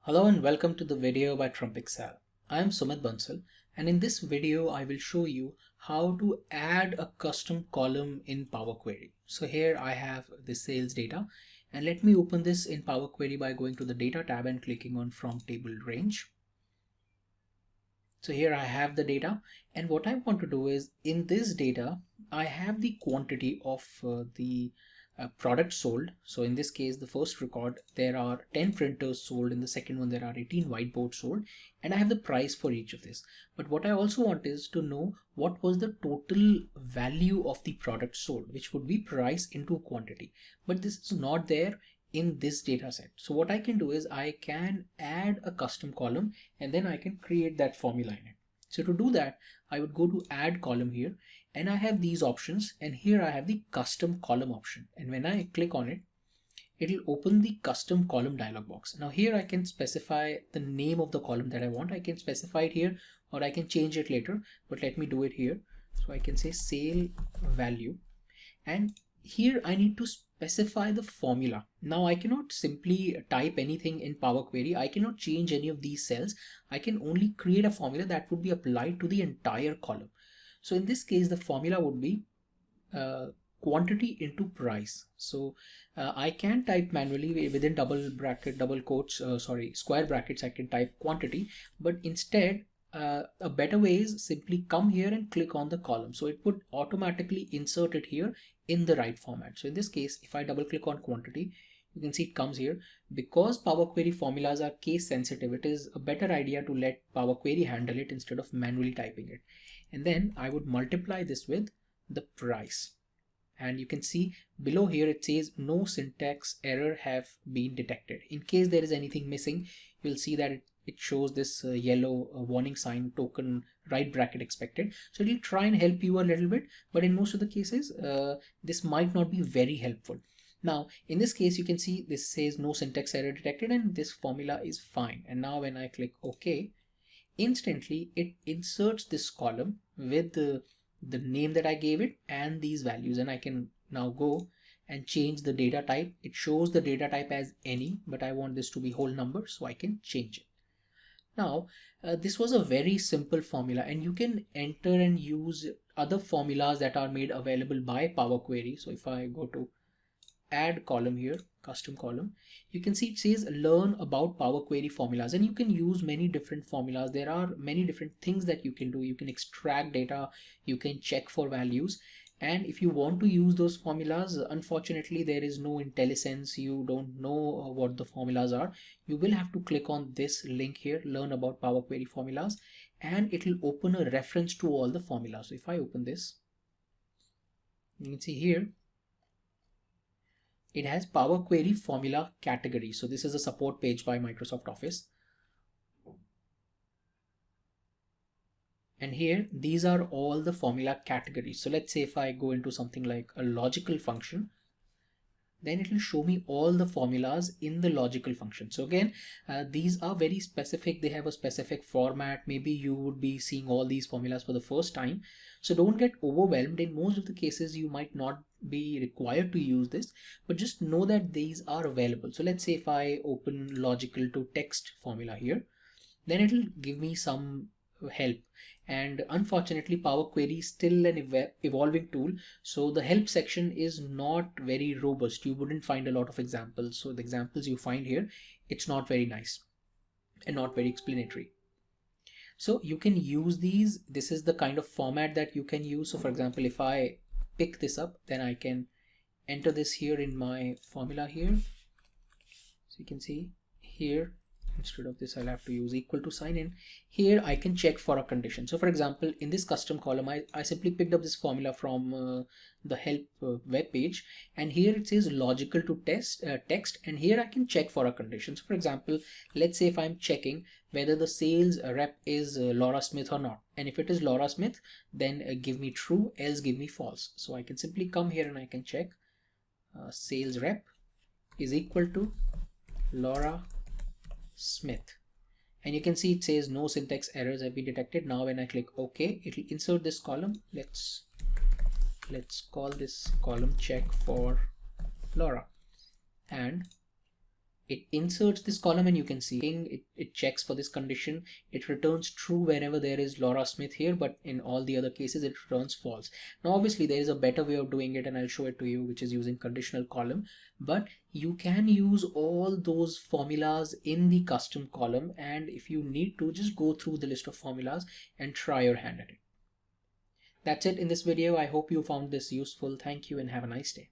Hello and welcome to the video by TrumpExcel. I am Sumit Bansal, and in this video I will show you how to add a custom column in Power Query. So here I have the sales data, and let me open this in Power Query by going to the data tab and clicking on from table range. So here I have the data, and what I want to do is in this data I have the quantity of the product sold. So in this case, the first record, there are 10 printers sold. In the second one, there are 18 whiteboards sold, and I have the price for each of this. But what I also want is to know what was the total value of the product sold, which would be price into quantity. But this is not there in this data set. So what I can do is I can add a custom column and then I can create that formula in it. So to do that, I would go to add column here, and I have these options, and here I have the custom column option, and when I click on it, it'll open the custom column dialog box. Now here I can specify the name of the column that I want. I can specify it here or I can change it later, but let me do it here. So I can say sale value, and here I need to specify the formula. Now I cannot simply type anything in Power Query. I cannot change any of these cells. I can only create a formula that would be applied to the entire column. So in this case, the formula would be quantity into price. So I can type manually within double bracket, double quotes, square brackets, I can type quantity, but instead a better way is simply come here and click on the column. So it would automatically insert it here in the right format. So in this case, if I double click on quantity, you can see it comes here. Because Power Query formulas are case sensitive, it is a better idea to let Power Query handle it instead of manually typing it. And then I would multiply this with the price. And you can see below here it says no syntax error have been detected. In case there is anything missing, you'll see that it shows this yellow warning sign, token right bracket expected. So it'll try and help you a little bit, but in most of the cases this might not be very helpful. Now in this case, you can see this says no syntax error detected and this formula is fine. And now when I click OK, instantly it inserts this column with the name that I gave it and these values, and I can now go and change the data type. It shows the data type as any, but I want this to be whole number, so I can change it. Now this was a very simple formula, and you can enter and use other formulas that are made available by Power Query. So if I go to add column here, custom column, you can see it says learn about Power Query formulas, and you can use many different formulas. There are many different things that you can do. You can extract data, you can check for values, and if you want to use those formulas, unfortunately there is no IntelliSense, you don't know what the formulas are. You will have to click on this link here, learn about Power Query formulas, and it will open a reference to all the formulas. So if I open this, you can see here it has Power Query formula category. So this is a support page by Microsoft Office. And here, these are all the formula categories. So let's say if I go into something like a logical function, then it will show me all the formulas in the logical function. So again, these are very specific. They have a specific format. Maybe you would be seeing all these formulas for the first time. So don't get overwhelmed. In most of the cases, you might not be required to use this, but just know that these are available. So let's say if I open logical to text formula here, then it will give me some help. And unfortunately, Power Query is still an evolving tool, so the help section is not very robust. You wouldn't find a lot of examples. So the examples you find here, it's not very nice and not very explanatory. So you can use these. This is the kind of format that you can use. So for example, if I pick this up, then I can enter this here in my formula here. So you can see here, instead of this, I'll have to use equal to sign in. Here I can check for a condition. So for example, in this custom column, I simply picked up this formula from the help web page, and here it says logical to text, and here I can check for a condition. So for example, let's say if I'm checking whether the sales rep is Laura Smith or not, and if it is Laura Smith, then give me true, else give me false. So I can simply come here and I can check sales rep is equal to Laura Smith, and you can see it says no syntax errors have been detected. Now when I click OK, it will insert this column. Let's call this column check for Laura, and It inserts this column and you can see it checks for this condition. It returns true wherever there is Laura Smith here, but in all the other cases it returns false. Now obviously there is a better way of doing it and I'll show it to you, which is using conditional column, but you can use all those formulas in the custom column, and if you need to, just go through the list of formulas and try your hand at it. That's it in this video. I hope you found this useful. Thank you and have a nice day.